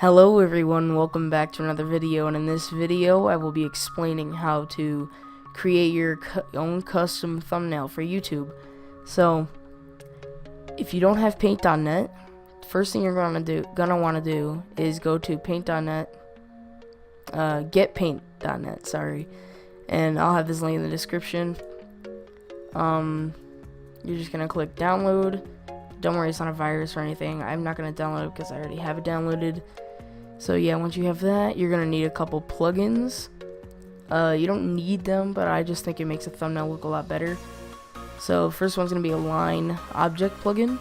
Hello everyone, welcome back to another video, and in this video I will be explaining how to create your own custom thumbnail for YouTube. So if you don't have paint.net, first thing you're gonna want to do is go to paint.net, get paint.net, sorry, and I'll have this link in the description. You're just gonna click download. Don't worry, it's not a virus or anything. I'm not gonna download it because I already have it downloaded. So yeah, once you have that, you're gonna need a couple plugins. You don't need them, but I just think it makes a thumbnail look a lot better. So first one's gonna be a line object plugin.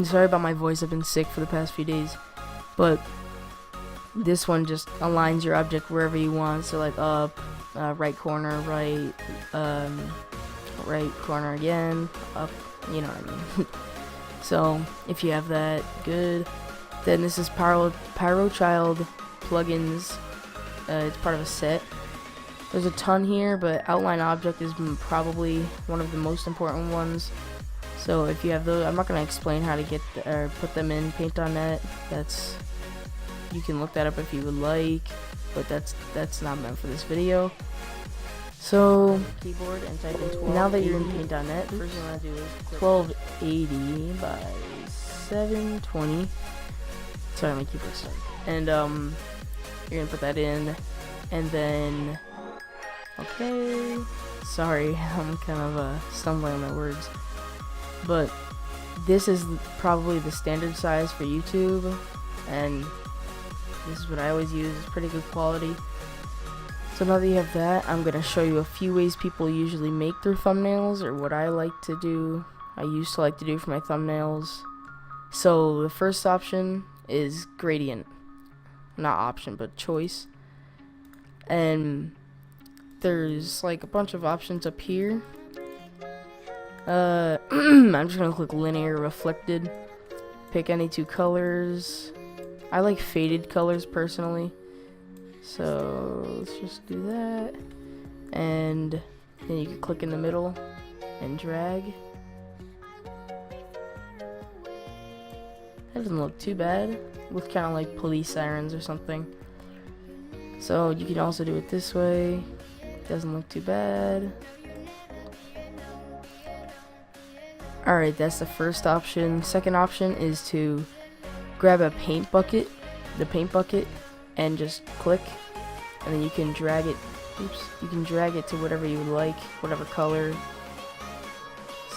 Sorry about my voice, I've been sick for the past few days, but this one just aligns your object wherever you want. So like up, right corner, right corner again, up, you know what I mean. So if you have that, good. Then this is Pyrochild plugins. It's part of a set. There's a ton here, but outline object is probably one of the most important ones. So if you have those, I'm not going to explain how to get or put them in paint.net. You can look that up if you would like, but that's not meant for this video. So keyboard and type in 1280. Now that you're in paint.net, first thing you want to do is 1280 by 720. Sorry, my keyboard's stuck. And you're gonna put that in, and then okay. Sorry, I'm kind of stumbling on my words, but this is probably the standard size for YouTube, and this is what I always use. It's pretty good quality. So now that you have that, I'm gonna show you a few ways people usually make their thumbnails, or what I like to do. I used to like to do for my thumbnails. So the first option is gradient, not option but choice, and there's like a bunch of options up here. I'm just gonna click linear reflected, pick any two colors. I like faded colors personally, so let's just do that, and then you can click in the middle and drag. That doesn't look too bad. Looks kind of like police sirens or something. So you can also do it this way. Doesn't look too bad. Alright, that's the first option. Second option is to grab a paint bucket, and just click, and then you can drag it. You can drag it to whatever you would like, whatever color.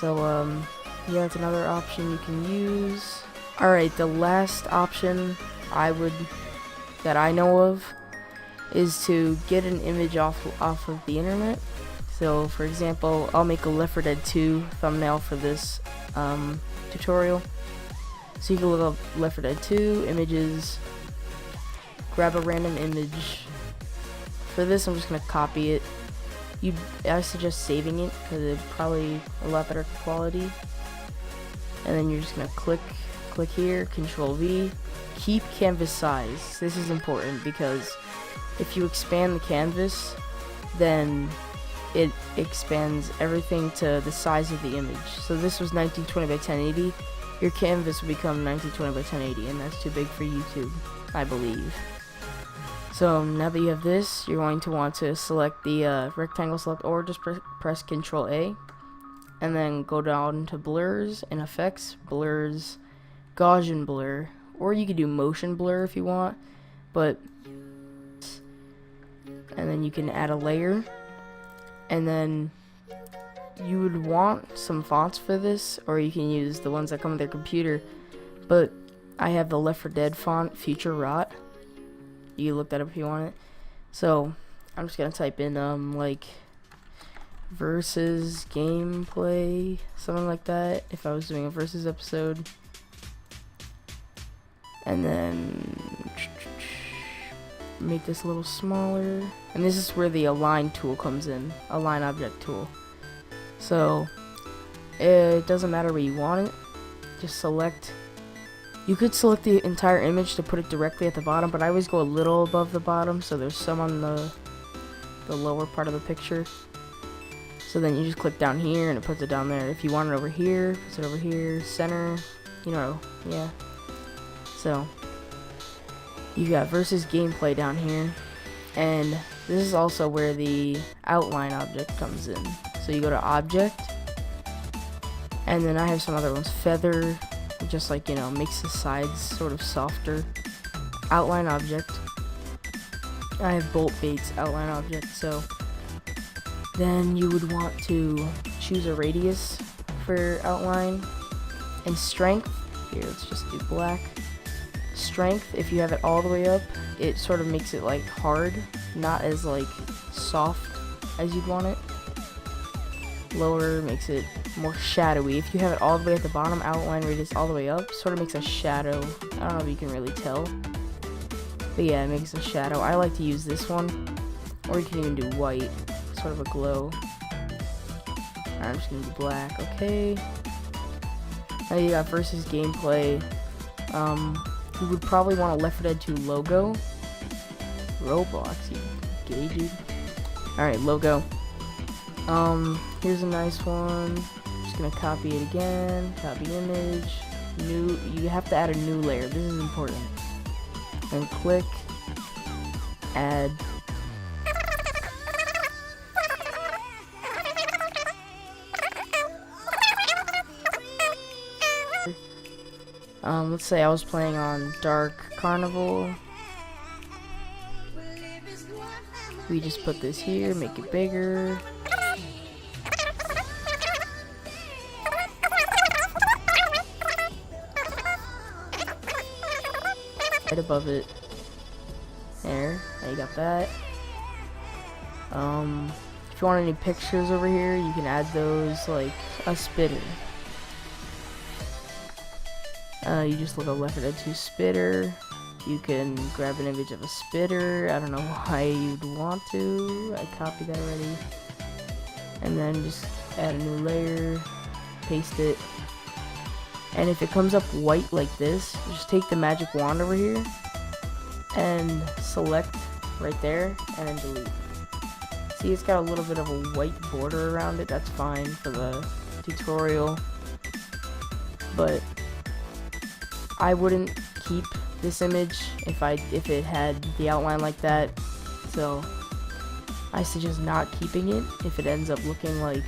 So yeah, that's another option you can use. Alright, the last option that I know of is to get an image off of the internet. So for example, I'll make a Left 4 Dead 2 thumbnail for this tutorial. So you can look up Left 4 Dead 2 images, grab a random image. For this, I'm just gonna copy it. I suggest saving it because it's probably a lot better quality. And then you're just gonna click here, Control V, keep canvas size. This is important because if you expand the canvas, then it expands everything to the size of the image. So this was 1920 by 1080. Your canvas will become 1920 by 1080, and that's too big for YouTube, I believe. So now that you have this, you're going to want to select the rectangle select, or just press Control A, and then go down to blurs and effects, blurs, Gaussian blur, or you could do motion blur if you want, and then you can add a layer, and then you would want some fonts for this, or you can use the ones that come with your computer, but I have the Left 4 Dead font, Future Rot. You can look that up if you want it. So I'm just gonna type in like versus gameplay, something like that, if I was doing a versus episode. And then make this a little smaller, and this is where the align tool comes in, align object tool. So it doesn't matter where you want it, just select. You could select the entire image to put it directly at the bottom, but I always go a little above the bottom, so there's some on the lower part of the picture. So then you just click down here and it puts it down there. If you want it over here, it puts it over here, center, you know, yeah. So You got versus gameplay down here, and this is also where the outline object comes in. So you go to object, and then I have some other ones. Feather, just like, you know, makes the sides sort of softer. Outline object. I have bolt baits outline object. So then you would want to choose a radius for outline, and strength. Here, let's just do black. Strength, if you have it all the way up, it sort of makes it like hard, not as like soft as you'd want it. Lower makes it more shadowy. If you have it all the way at the bottom, outline radius all the way up, sort of makes a shadow. I don't know if you can really tell, but yeah, it makes a shadow. I like to use this one, or you can even do white, sort of a glow. Alright, I'm just gonna do black. Okay. Now you got versus gameplay. You would probably want a Left 4 Dead 2 logo. Roblox, you gay dude. Alright, logo. Here's a nice one. Just gonna copy it again. Copy image. New. You have to add a new layer. This is important. And click. Add. Let's say I was playing on Dark Carnival. We just put this here, make it bigger. Right above it. There, now you got that. If you want any pictures over here, you can add those, like a spitter. You just look up Left 4 Dead 2 spitter. You can grab an image of a spitter. I don't know why you'd want to. I copied that already. And then just add a new layer, paste it. And if it comes up white like this, just take the magic wand over here and select right there and then delete. See, it's got a little bit of a white border around it. That's fine for the tutorial. But I wouldn't keep this image if it had the outline like that, so I suggest not keeping it if it ends up looking like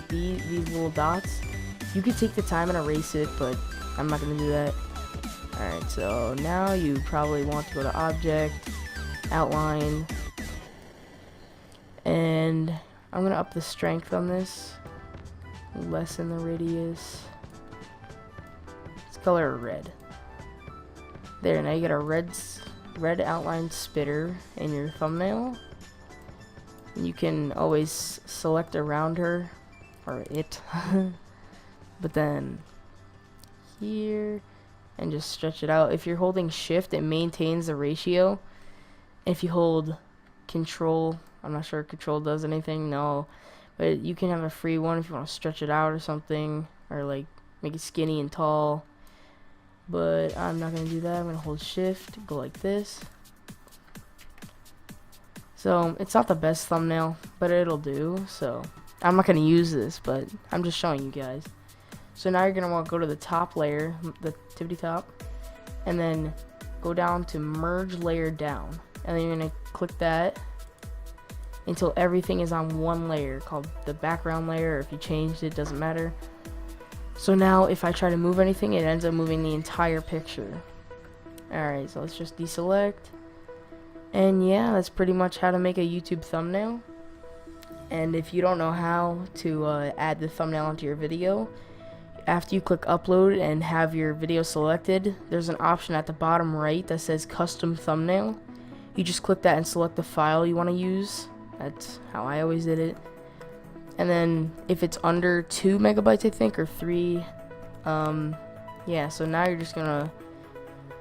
these little dots. You could take the time and erase it, but I'm not gonna do that. Alright, so now you probably want to go to object, outline, and I'm gonna up the strength on this, lessen the radius. Color red. There, now you got a red outline spitter in your thumbnail. You can always select around her, or it, but then here, and just stretch it out. If you're holding shift, it maintains the ratio. If you hold control, I'm not sure if control does anything, no, but you can have a free one if you want to stretch it out or something, or like make it skinny and tall. But I'm not going to do that. I'm going to hold shift, go like this. So it's not the best thumbnail, but it'll do. So I'm not going to use this, but I'm just showing you guys. So now you're going to want to go to the top layer, the tippity top, and then go down to merge layer down. And then you're going to click that until everything is on one layer called the background layer. Or if you changed it, doesn't matter. So now if I try to move anything, it ends up moving the entire picture. Alright, so let's just deselect. And yeah, that's pretty much how to make a YouTube thumbnail. And if you don't know how to add the thumbnail onto your video, after you click upload and have your video selected, there's an option at the bottom right that says custom thumbnail. You just click that and select the file you want to use. That's how I always did it. And then if it's under 2 megabytes, I think, or 3, yeah, so now you're just gonna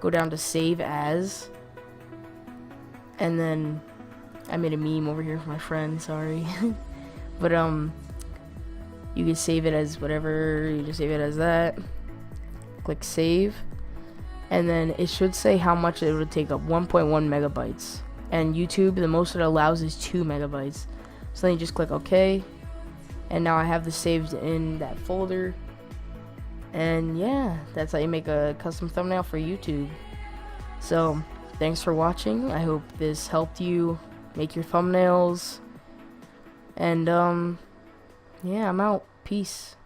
go down to save as, and then I made a meme over here for my friend, sorry. But you can save it as whatever, you just save it as that, click save, and then it should say how much it would take up, 1.1 megabytes, and YouTube, the most it allows is 2 megabytes, so then you just click OK. And now I have this saved in that folder. And yeah, that's how you make a custom thumbnail for YouTube. So thanks for watching. I hope this helped you make your thumbnails, and yeah, I'm out. Peace.